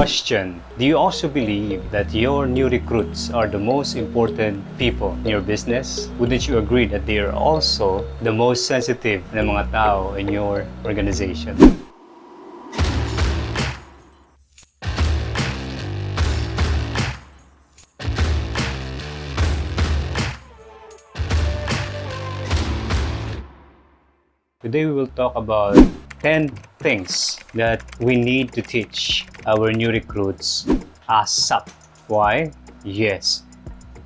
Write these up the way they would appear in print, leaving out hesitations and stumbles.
Question: do you also believe that your new recruits are the most important people in your business? Wouldn't you agree that they are also the most sensitive na mga tao in your organization? Today we will talk about 10 things that we need to teach our new recruits ASAP. Why? Yes,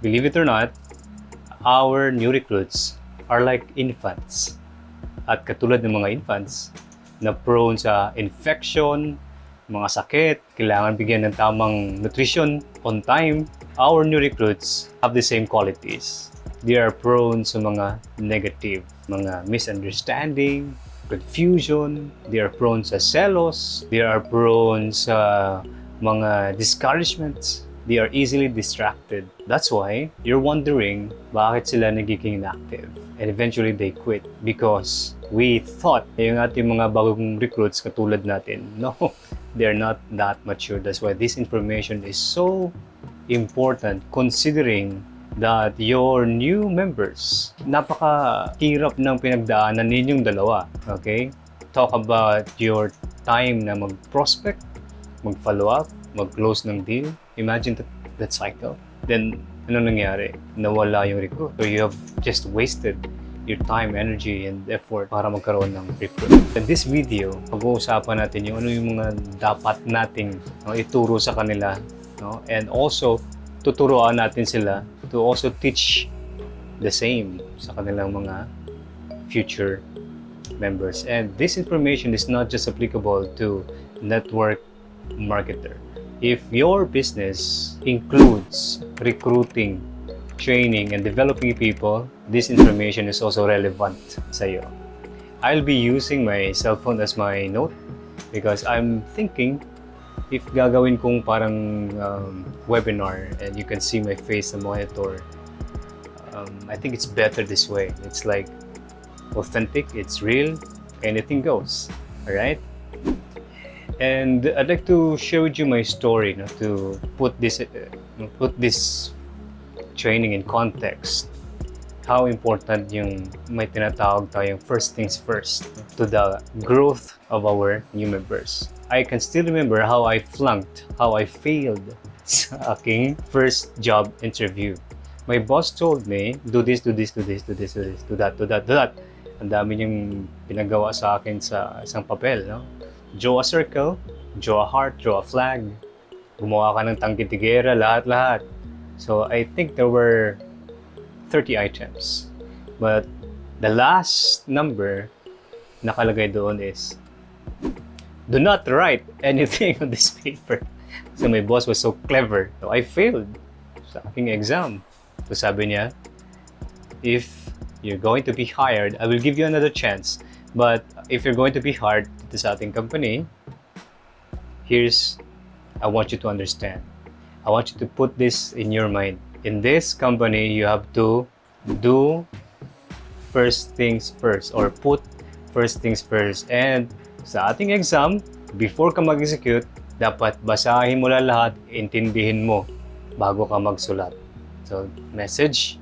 believe it or not, our new recruits are like infants. At katulad ng mga infants na prone sa infection, mga sakit, kailangan bigyan ng tamang nutrition on time, our new recruits have the same qualities. They are prone sa mga negative, mga misunderstanding, confusion, they are prone sa selos, they are prone sa mga discouragements, they are easily distracted. That's why you're wondering bakit sila nagiging inactive. And eventually they quit because we thought yung ating mga bagong recruits katulad natin, no, they're not that mature. That's why this information is so important considering that your new members, napakahirap ng pinagdaanan ninyong dalawa. Okay? Talk about your time na mag-prospect, mag-follow up, mag-close ng deal. Imagine that cycle. Then, ano nangyari? Nawala yung recruit. So you have just wasted your time, energy, and effort para magkaroon ng recruit. In this video, pag-uusapan natin yung ano yung mga dapat nating ituro sa kanila, no? And also, tuturuan natin sila to also teach the same sa kanilang mga future members. And this information is not just applicable to network marketer. If your business includes recruiting, training, and developing people, this information is also relevant sa iyo. I'll be using my cell phone as my note because I'm thinking if gagawin kong parang webinar and you can see my face sa monitor, I think it's better this way. It's like authentic, it's real, anything goes. Alright? And I'd like to share with you my story, no, to put this training in context. How important yung may tinatawag tayong first things first to the growth of our new members. I can still remember how I flunked, how I failed sa aking first job interview. My boss told me, do this, do this, do this, do this, do this, do that, do that, do that. Ang dami niyang pinagawa sa akin sa isang papel, no? Draw a circle, draw a heart, draw a flag. Gumawa ka ng tangkitigera, lahat-lahat. So I think there were 30 items. But the last number nakalagay doon is, do not write anything on this paper. So my boss was so clever. So I failed sa aking exam. So sabi niya, if you're going to be hired, I will give you another chance. But if you're going to be hired dito sa ating company, I want you to understand. I want you to put this in your mind. In this company, you have to do first things first or put first things first. And sa ating exam, before ka mag-execute, dapat basahin mo lang lahat, intindihin mo bago ka magsulat. So, message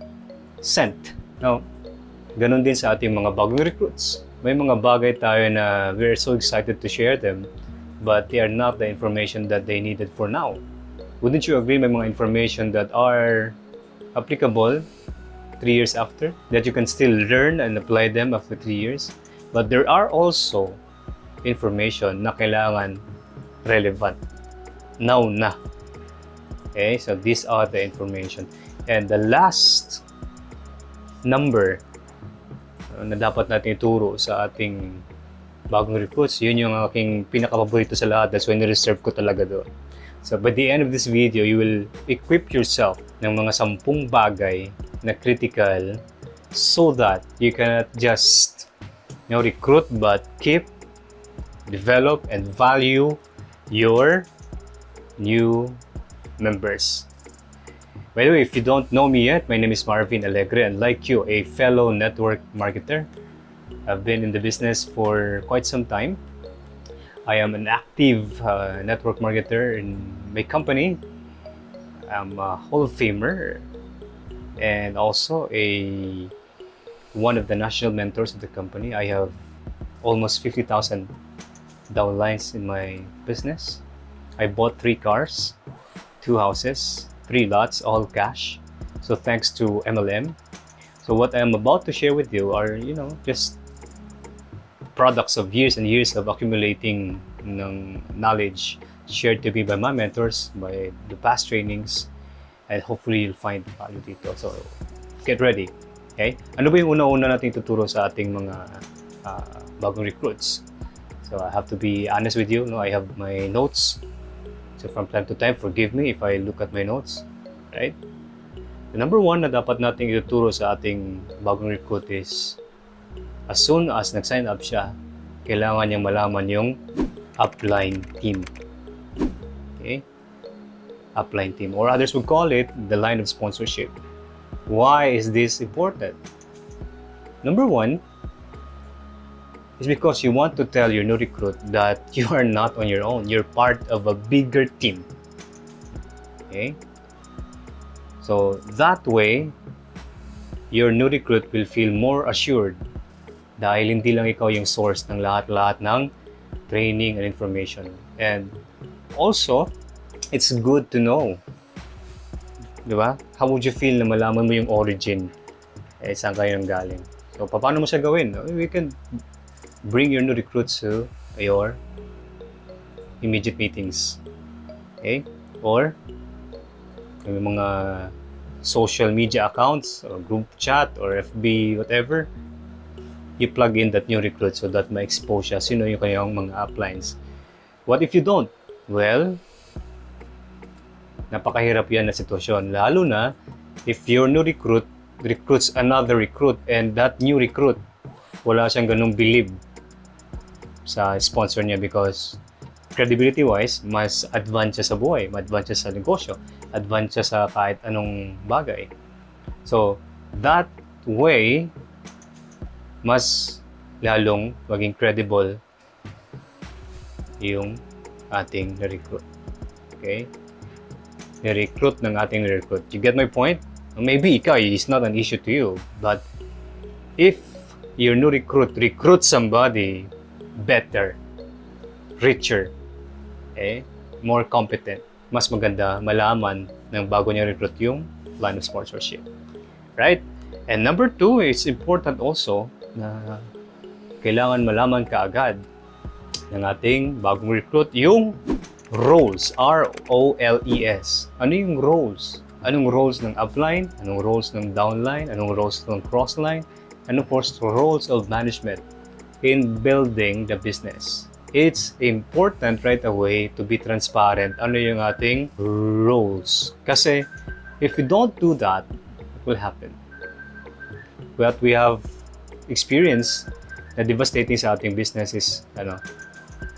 sent. Now, ganun din sa ating mga bagong recruits. May mga bagay tayo na we're so excited to share them, but they are not the information that they needed for now. Wouldn't you agree may mga information that are applicable 3 years after, that you can still learn and apply them after 3 years? But there are also information na kailangan relevant now na. Okay, so these are the information. And the last number na dapat natin ituro sa ating bagong recruits, yun yung aking pinaka-paborito sa lahat. That's why ni-reserve ko talaga doon. So by the end of this video, you will equip yourself ng mga 10 bagay na critical so that you cannot just recruit but keep, develop, and value your new members. By the way, if you don't know me yet, my name is Marvin Alegre, and like you, a fellow network marketer. I've been in the business for quite some time. I am an active network marketer in my company. I'm a Hall of Famer and also one of the national mentors of the company. I have almost 50,000 downlines in my business. I bought 3 cars, 2 houses, 3 lots, all cash. So thanks to MLM. So what I'm about to share with you are, just products of years and years of accumulating ng knowledge shared to me by my mentors, by the past trainings, and hopefully you'll find value dito. So get ready. Okay? Ano ba yung una-una nating tuturo sa ating mga bagong recruits? So I have to be honest with you. I have my notes. So from time to time, forgive me if I look at my notes. Right? The number 1 na dapat nating ituturo sa ating bagong recruit is as soon as nag-sign up siya, kailangan niyang malaman yung Upline Team. Okay? Upline Team, or others would call it the line of sponsorship. Why is this important? Number 1 is because you want to tell your new recruit that you are not on your own. You're part of a bigger team. Okay? So that way, your new recruit will feel more assured dahil hindi lang ikaw yung source ng lahat-lahat ng training and information. And also, it's good to know. Diba? How would you feel na malaman mo yung origin? Saan kayo nang galing? So, paano mo siya gawin? We can bring your new recruits to your immediate meetings. Okay? Or, may mga social media accounts, or group chat, or FB, whatever, you plug in that new recruit so that ma-expose siya sino yung kanyang mga uplines. What if you don't? Well, napakahirap yan na sitwasyon. Lalo na if your new recruit recruits another recruit and that new recruit, wala siyang ganung believe sa sponsor niya because credibility-wise, mas advance siya sa buhay, advance siya sa negosyo, advance siya sa kahit anong bagay. So, that way, mas lalong maging credible yung ating recruit. Okay? Recruit ng ating recruit. You get my point? Maybe ikaw, it's not an issue to you, but if your new recruit somebody better, richer, more competent, mas maganda malaman ng bago niya recruit yung line of sponsorship. Right? And number 2, it's important also na kailangan malaman kaagad ng ating bagong recruit yung roles, R-O-L-E-S. Ano yung roles? Anong roles ng upline? Anong roles ng downline? Anong roles ng crossline? Anong roles of management in building the business? It's important right away to be transparent ano yung ating roles. Kasi if we don't do that, what will happen? What we have experienced na devastating sa ating business is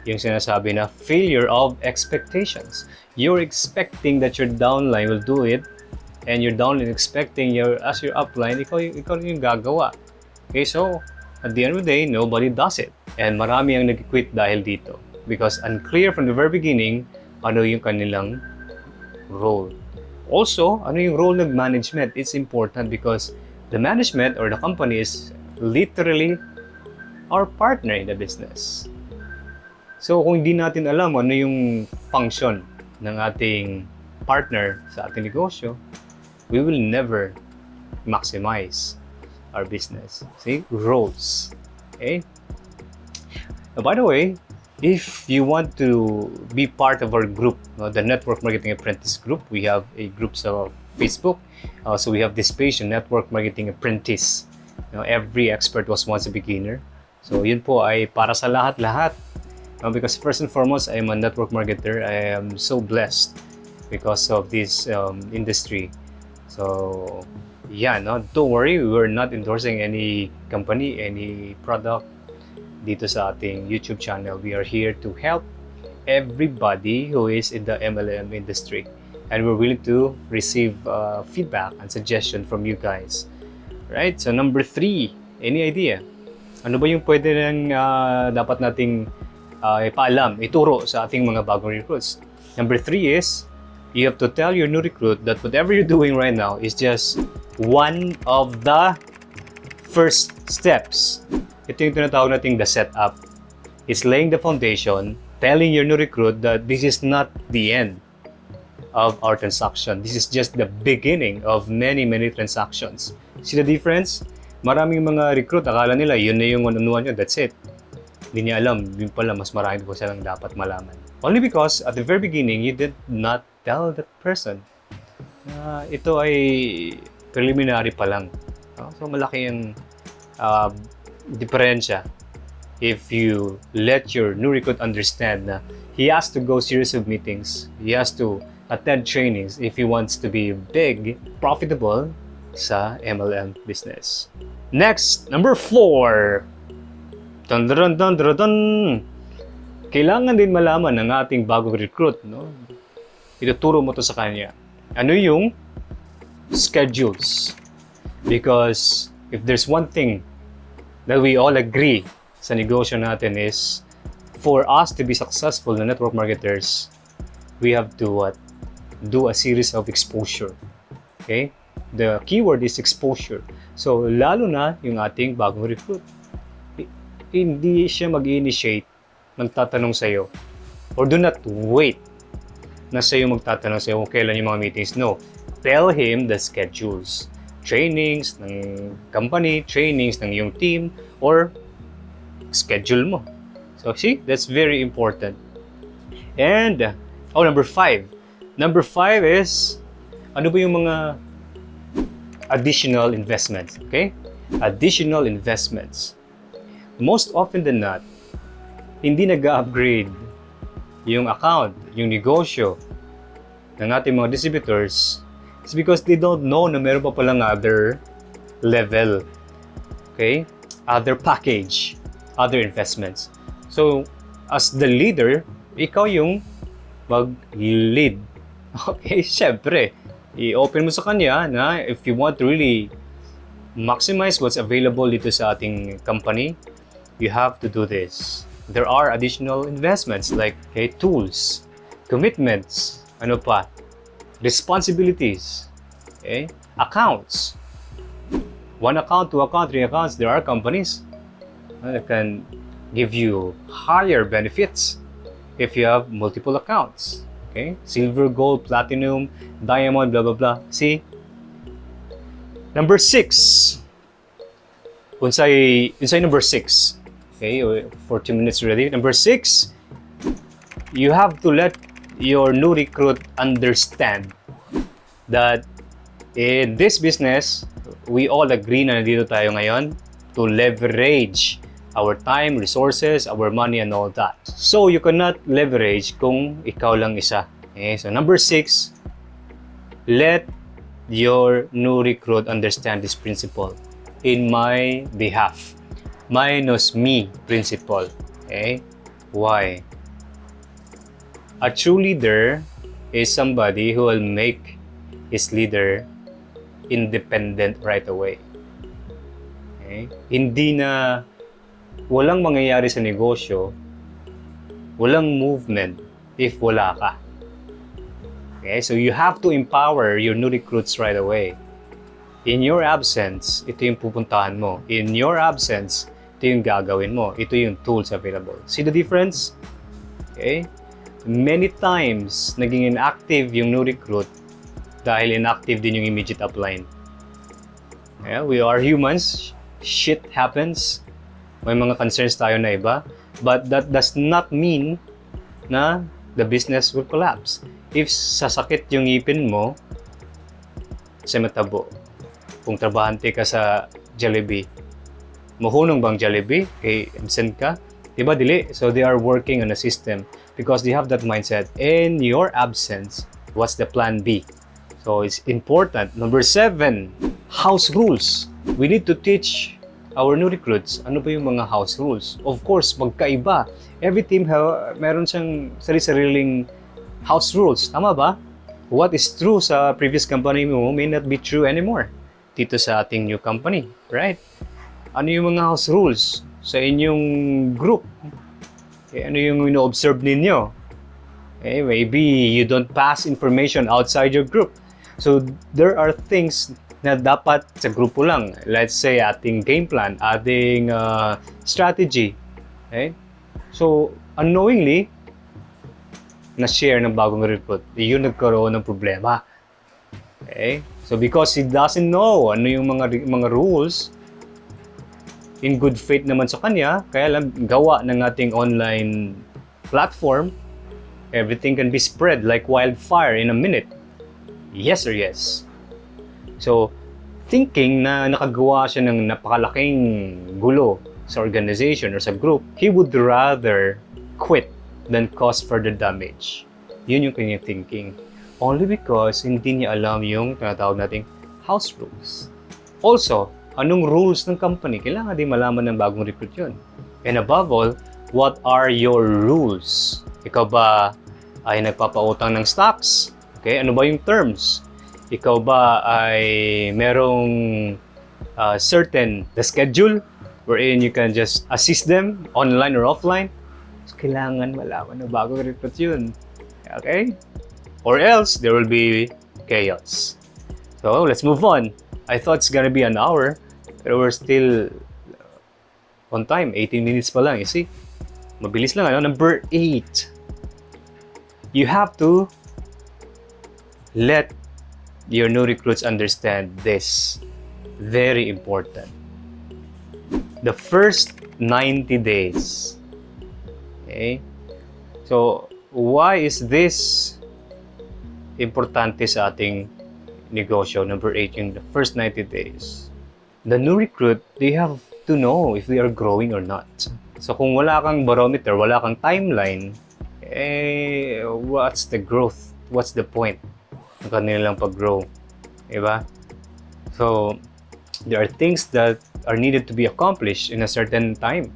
yung sinasabi na failure of expectations. You're expecting that your downline will do it and your downline expecting as your upline, ikaw yung gagawa. Okay, so at the end of the day, nobody does it. And marami ang nag-quit dahil dito because unclear from the very beginning ano yung kanilang role. Also, ano yung role ng management? It's important because the management or the company is literally our partner in the business. So kung hindi natin alam ano yung function ng ating partner sa ating negosyo, we will never maximize our business. See? Roles. Okay? Now, by the way, if you want to be part of our group, the Network Marketing Apprentice group, we have a group sa Facebook. So we have this page, Network Marketing Apprentice. Every expert was once a beginner. So yun po ay para sa lahat-lahat. Because first and foremost, I am a network marketer. I am so blessed because of this industry. So yeah, don't worry, we're not endorsing any company, any product dito sa ating YouTube channel. We are here to help everybody who is in the MLM industry. And we're willing to receive feedback and suggestion from you guys. Right? So number 3, any idea? Ano ba yung pwede nang dapat nating ituro sa ating mga bagong recruits. Number 3 is, you have to tell your new recruit that whatever you're doing right now is just one of the first steps. Ito yung tinatawag nating the setup. It's laying the foundation, telling your new recruit that this is not the end of our transaction. This is just the beginning of many transactions. See the difference? Maraming mga recruit, akala nila yun na yung one-on-one nyo, that's it. Hindi niya alam, yun pala, mas marami po silang dapat malaman. Only because at the very beginning, you did not tell that person na ito ay preliminary pa lang. So malaki yung diferensya if you let your new recruit understand na he has to go series of meetings, he has to attend trainings if he wants to be big, profitable sa MLM business. Next, number 4. Dun, dun, dun, dun, dun. Kailangan din malaman ng ating bagong recruit, no? Ituturo mo to sa kanya. Ano yung schedules? Because if there's one thing that we all agree sa negosyo natin is for us to be successful na network marketers, we have to do a series of exposure. Okay? The keyword is exposure. So, lalo na yung ating bagong recruit. Hindi siya mag-initiate, magtatanong sa'yo. Or do not wait na sa'yo magtatanong sa'yo kung kailan yung mga meetings. No. Tell him the schedules. Trainings ng company, trainings ng iyong team, or schedule mo. So, see? That's very important. And, number 5. Number 5 is, ano ba yung mga additional investments? Okay? Additional investments. Most often than not, hindi nag-upgrade yung account, yung negosyo ng ating mga distributors is because they don't know na meron pa palang other level, okay? Other package, other investments. So, as the leader, ikaw yung mag-lead. Okay? Siyempre, i-open mo sa kanya na if you want to really maximize what's available dito sa ating company, you have to do this. There are additional investments like tools, commitments, ano pa, responsibilities, okay? Accounts. 1 account, 2 account, 3 accounts. There are companies that can give you higher benefits if you have multiple accounts. Okay? Silver, gold, platinum, diamond, blah, blah, blah. See? Number 6. Unsay number 6. Okay, 40 minutes already. Number 6, you have to let your new recruit understand that in this business, we all agree na nandito tayo ngayon to leverage our time, resources, our money, and all that. So, you cannot leverage kung ikaw lang isa. Okay, so number 6, let your new recruit understand this principle in my behalf. Minus me principle. Okay? Why? A true leader is somebody who will make his leader independent right away. Okay? Hindi na walang mangyayari sa negosyo, walang movement if wala ka. Okay? So you have to empower your new recruits right away. In your absence, ito yung pupuntahan mo. In your absence, ito yung gagawin mo. Ito yung tools available. See the difference? Okay? Many times, naging inactive yung new recruit dahil inactive din yung immediate upline. Yeah, we are humans. Shit happens. May mga concerns tayo na iba. But that does not mean na the business will collapse. If sasakit yung ngipin mo, sa matabo. Kung trabahante ka sa Jollibee, mahunong bang Jollibee? Kay absent ka? Diba dili? So they are working on a system because they have that mindset. In your absence, what's the plan B? So it's important. Number 7, house rules. We need to teach our new recruits ano ba yung mga house rules. Of course, magkaiba. Every team meron siyang sarili-sariling house rules. Tama ba? What is true sa previous company mo may not be true anymore dito sa ating new company, right? Ano yung mga house rules sa inyong group? Okay, ano yung ino-observe ninyo? Okay, maybe you don't pass information outside your group. So, there are things na dapat sa grupo lang. Let's say, ating game plan, ating strategy. Okay? So, unknowingly, na-share ng bagong recruit, yun nagkaroon ng problema. Okay? So, because he doesn't know ano yung mga rules, in good faith naman sa kanya, kaya lang gawa ng ating online platform, everything can be spread like wildfire in a minute. Yes or yes. So, thinking na nakagawa siya ng napakalaking gulo sa organization or sa group, he would rather quit than cause further damage. Yun yung kanyang thinking. Only because hindi niya alam yung tinatawag nating house rules. Also, anong rules ng company? Kailangan din malaman ng bagong recruit yun. And above all, what are your rules? Ikaw ba ay nagpapautang ng stocks? Okay, ano ba yung terms? Ikaw ba ay merong certain schedule wherein you can just assist them online or offline? So, kailangan malaman ng bagong recruit yun. Okay? Or else, there will be chaos. So, let's move on. I thought it's gonna be an hour, but we're still on time. 18 minutes pa lang, you see? Mabilis lang, ano? Number 8. You have to let your new recruits understand this. Very important. The first 90 days. Okay? So, why is this importante sa ating negosyo? Number 8, in the first 90 days. The new recruit, they have to know if they are growing or not. So, kung wala kang barometer, wala kang timeline, what's the growth? What's the point ng kanilang pag-grow? Diba? So, there are things that are needed to be accomplished in a certain time.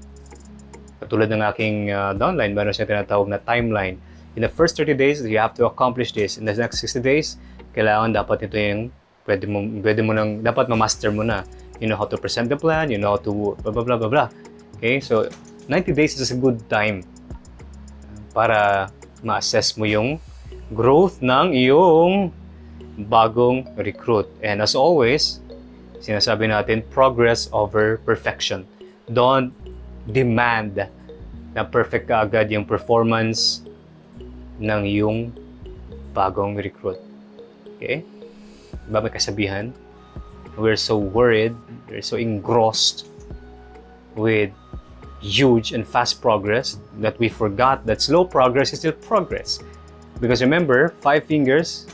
Katulad ng aking downline, meron siya tinatawag na timeline. In the first 30 days, you have to accomplish this. In the next 60 days, kailangan dapat ito yung pwede mo nang, dapat ma-master mo na. You know how to present the plan, you know how to blah, blah, blah, blah, blah. Okay, so 90 days is a good time para ma-assess mo yung growth ng iyong bagong recruit. And as always, sinasabi natin, progress over perfection. Don't demand na perfect ka agad yung performance ng iyong bagong recruit. Okay? Diba may kasabihan? We're so worried, we're so engrossed with huge and fast progress that we forgot that slow progress is still progress. Because remember, 5 fingers,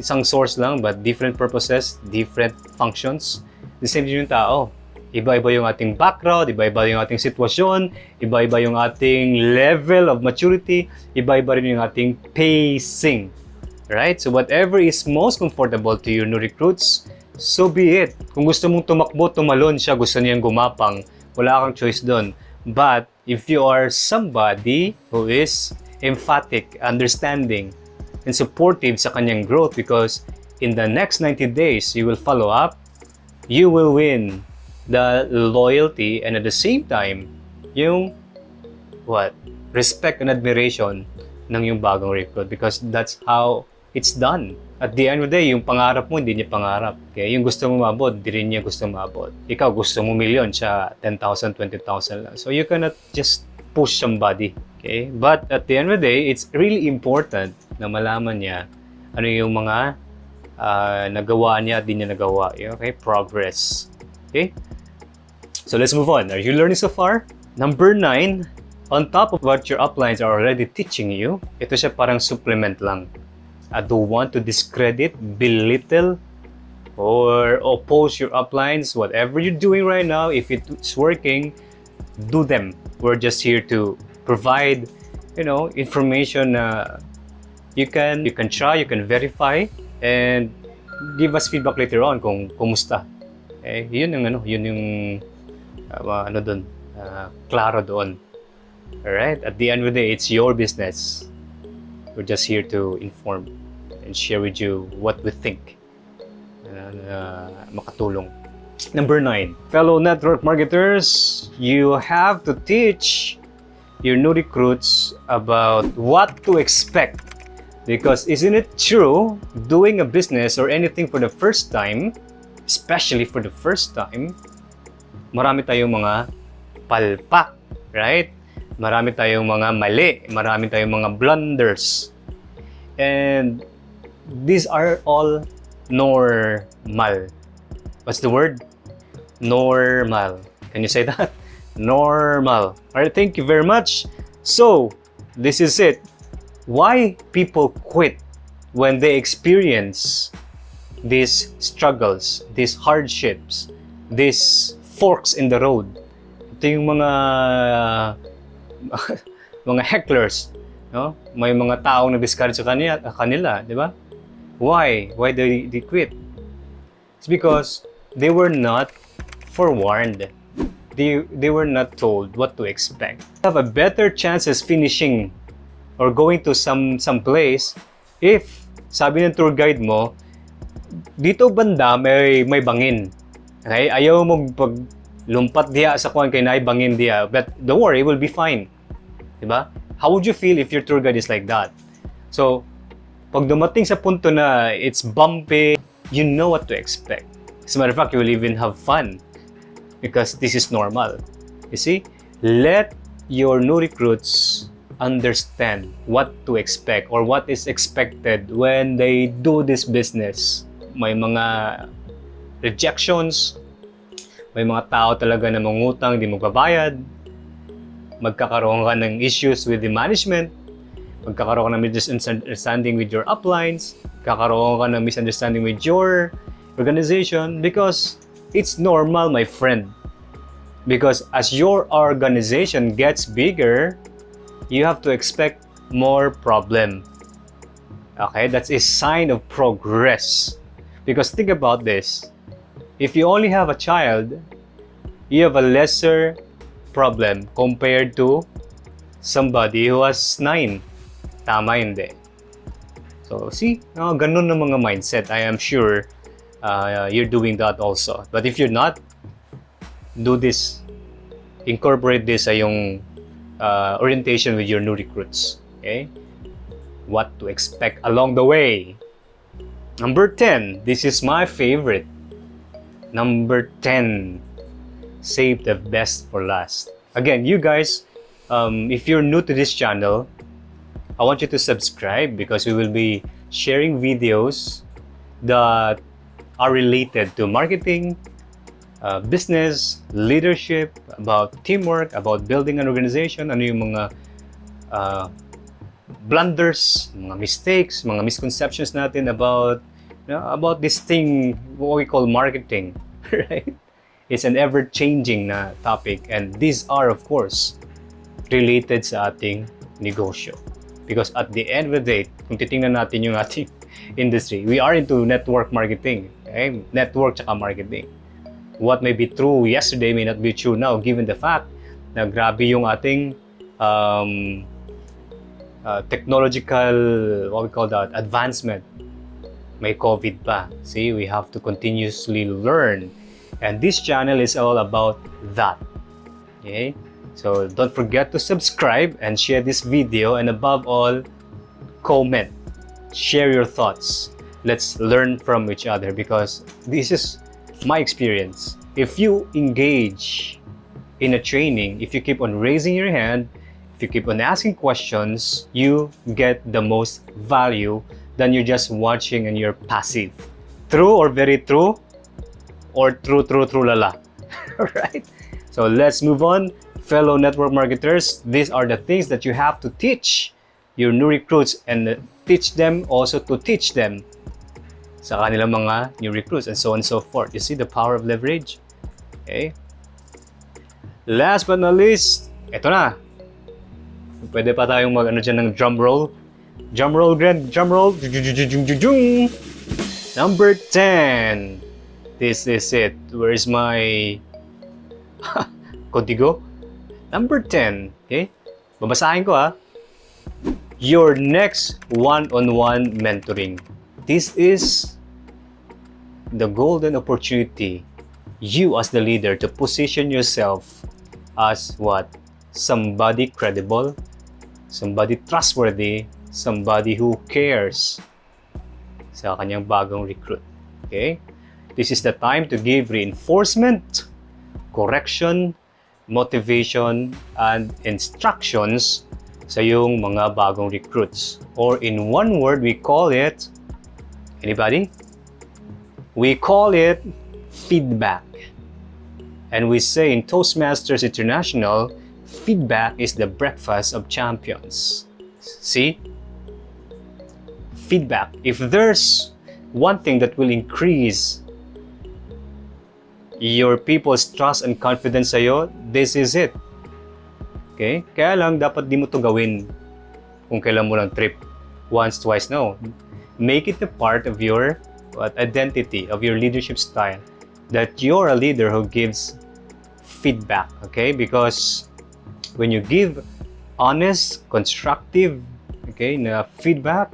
isang source lang, but different purposes, different functions. The same din yung tao. Iba-iba yung ating background, iba-iba yung ating sitwasyon, iba-iba yung ating level of maturity, iba-iba rin yung ating pacing. Right? So whatever is most comfortable to your new recruits, so be it. Kung gusto mong tumakbo, tumalon siya, gusto niyang gumapang, wala kang choice doon. But if you are somebody who is emphatic, understanding, and supportive sa kanyang growth, because in the next 90 days, you will follow up, you will win the loyalty, and at the same time, yung respect and admiration ng yung bagong recruit, because that's how it's done. At the end of the day, yung pangarap mo, hindi niya pangarap. Okay? Yung gusto mo maabot, hindi rin niya gusto maabot. Ikaw, gusto mo milyon, siya 10,000, 20,000 lang. So you cannot just push somebody. Okay? But at the end of the day, it's really important na malaman niya ano yung mga nagawa niya at di niya nagawa. Okay? Progress. Okay? So let's move on. Are you learning so far? Number 9, on top of what your uplines are already teaching you, ito siya parang supplement lang. I don't want to discredit, belittle, or oppose your uplines. Whatever you're doing right now, if it's working, do them. We're just here to provide, information you can try, you can verify, and give us feedback later on kung kumusta. Eh, yun yung klaro doon. Alright? At the end of the day, it's your business. We're just here to inform and share with you what we think makatulong. Number 9, fellow network marketers, you have to teach your new recruits about what to expect. Because isn't it true, doing a business or anything for the first time, especially for the first time, marami tayong mga palpak, right? Marami tayong mga mali, marami tayong mga blunders. And these are all normal. What's the word? Normal. Can you say that? Normal. Alright, thank you very much. So, this is it. Why people quit when they experience these struggles, these hardships, these forks in the road. Ito yung mga mga hecklers, no? May mga taong nag-discourage sa kanila, di ba? Why they quit? It's because they were not forewarned. They were not told what to expect. Have a better chances finishing or going to some place if sabi ng tour guide mo, dito banda may bangin. Okay? Ayaw mo lumpat diya sa kuan kay naay bangin diya, but don't worry, it will be fine. Diba? How would you feel if your tour guide is like that? So, pag dumating sa punto na it's bumpy, you know what to expect. As a matter of fact, you will even have fun because this is normal. You see? Let your new recruits understand what to expect or what is expected when they do this business. May mga rejections, may mga tao talaga na mangutang, di magbabayad, magkakaroon ka ng issues with the management, magkakaroon ka ng misunderstanding with your uplines, kakaroon ka ng misunderstanding with your organization because it's normal, my friend. Because as your organization gets bigger, you have to expect more problem. Okay, that's a sign of progress. Because think about this. If you only have a child, you have a lesser problem compared to somebody who has 9. Tama hindi. So, see? Ganun na mga mindset. I am sure you're doing that also. But if you're not, do this. Incorporate this sa yung orientation with your new recruits. Okay? What to expect along the way. Number 10. This is my favorite. Number 10. Save the best for last. Again, you guys, if you're new to this channel, I want you to subscribe because we will be sharing videos that are related to marketing, business, leadership, about teamwork, about building an organization, ano yung mga blunders, mga mistakes, mga misconceptions natin about this thing, what we call marketing, right? It's an ever-changing na topic and these are, of course, related sa ating negosyo. Because at the end of the day, kung titingnan natin yung ating industry, we are into network marketing, okay? Network tsaka marketing. What may be true yesterday may not be true now given the fact na grabe yung ating technological, what we call that, advancement. May COVID pa. See, we have to continuously learn. And this channel is all about that. Okay? So don't forget to subscribe and share this video and above all, comment. Share your thoughts. Let's learn from each other because this is my experience. If you engage in a training, if you keep on raising your hand, if you keep on asking questions, you get the most value than you're just watching and you're passive. True or very true? Or true lala. Alright? So let's move on. Fellow network marketers, these are the things that you have to teach your new recruits and teach them also to teach them sa kanilang mga new recruits and so on and so forth. You see the power of leverage? Okay? Last but not least, eto na. Pwede pa tayong mag dyan ng drum roll. Drum roll, grand drum roll. Number 10. This is it. Where is my Codigo? Number 10. Okay? Babasahin ko ha. Your next one-on-one mentoring. This is the golden opportunity, you as the leader, to position yourself as what? somebody credible, somebody trustworthy, somebody who cares sa kanyang bagong recruit. Okay? This is the time to give reinforcement, correction, motivation, and instructions sa yung mga bagong recruits. Or in one word, we call it, anybody? We call it feedback. And we say in Toastmasters International, feedback is the breakfast of champions. See? Feedback. If there's one thing that will increase your people's trust and confidence sa'yo, this is it. Okay? Kaya lang, dapat di mo to gawin kung kailan mo lang trip. Once, twice, no. Make it a part of your identity, of your leadership style. That you're a leader who gives feedback, okay? Because when you give honest, constructive, okay, na feedback,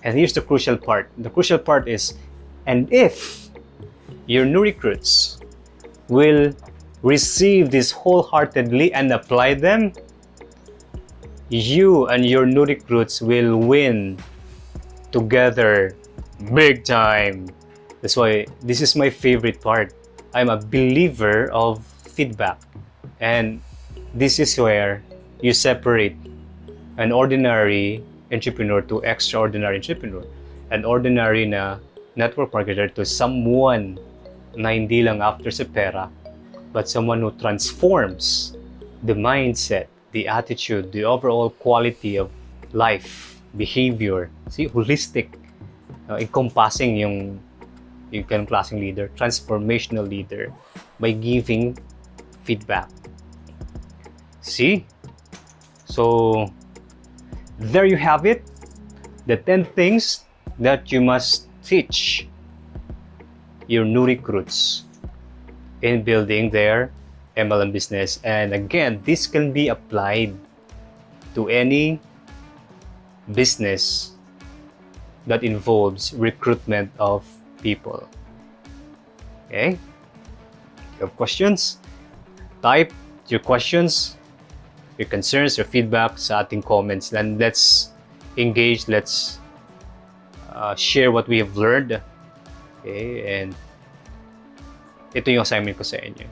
and here's the crucial part. The crucial part is, and if your new recruits will receive this wholeheartedly and apply them, you and your new recruits will win together big time. That's why this is my favorite part. I'm a believer of feedback, and this is where you separate an ordinary entrepreneur to extraordinary entrepreneur, an ordinary na network marketer to someone na hindi lang after sa pera, but someone who transforms the mindset, the attitude, the overall quality of life, behavior. See, holistic, encompassing yung klaseng leader, transformational leader, by giving feedback. See? So, there you have it. The 10 things that you must teach your new recruits in building their MLM business. And again, this can be applied to any business that involves recruitment of people. Okay? If you have questions, type your questions, your concerns, your feedback sa ating comments. And let's engage, let's share what we have learned. Okay? And ito yung assignment ko sa inyo.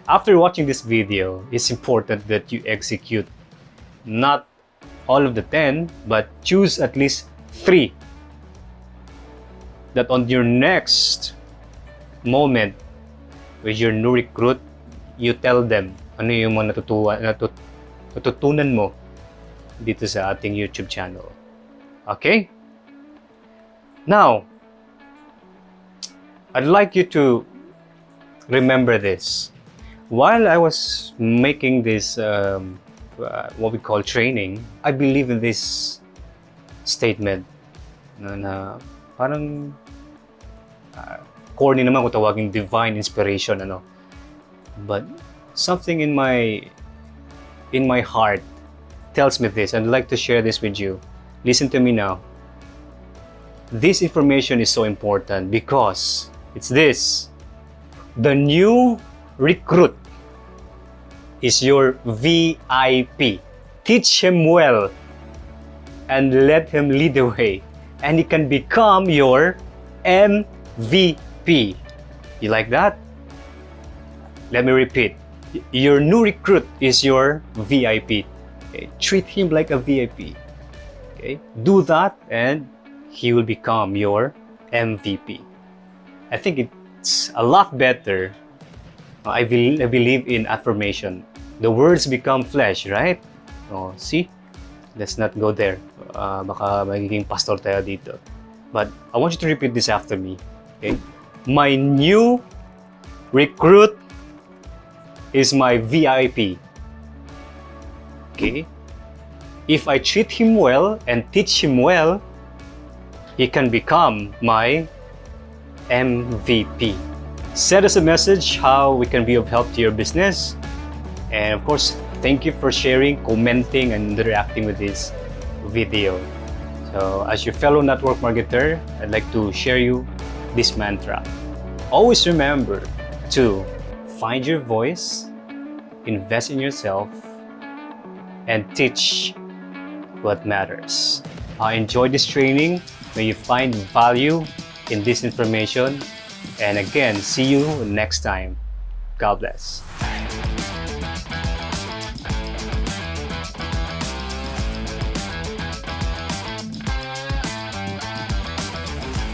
After watching this video, it's important that you execute not all of the 10, but choose at least 3 that on your next moment with your new recruit, you tell them ano yung mga natutunan mo dito sa ating YouTube channel. Okay? Now, I'd like you to remember this. While I was making this what we call training, I believe in this statement na parang corny naman kung tawaging divine inspiration, ano. But something in my heart tells me this, and I'd like to share this with you. Listen to me now. This information is so important because it's this. The new recruit is your VIP. Teach him well and let him lead the way, and he can become your MVP. You like that? Let me repeat. Your new recruit is your VIP. Okay? Treat him like a VIP. Okay? Do that and he will become your MVP. I think it's a lot better. I believe in affirmation. The words become flesh, right? Oh, see? Let's not go there. Baka magiging pastor tayo dito. But I want you to repeat this after me. Okay? My new recruit is my VIP. Okay? If I treat him well and teach him well, he can become my MVP. Send us a message how we can be of help to your business. And of course, thank you for sharing, commenting, and interacting with this video. So, as your fellow network marketer, I'd like to share you this mantra. Always remember to find your voice, invest in yourself, and teach what matters. Enjoy this training. May you find value in this information. And again, see you next time. God bless.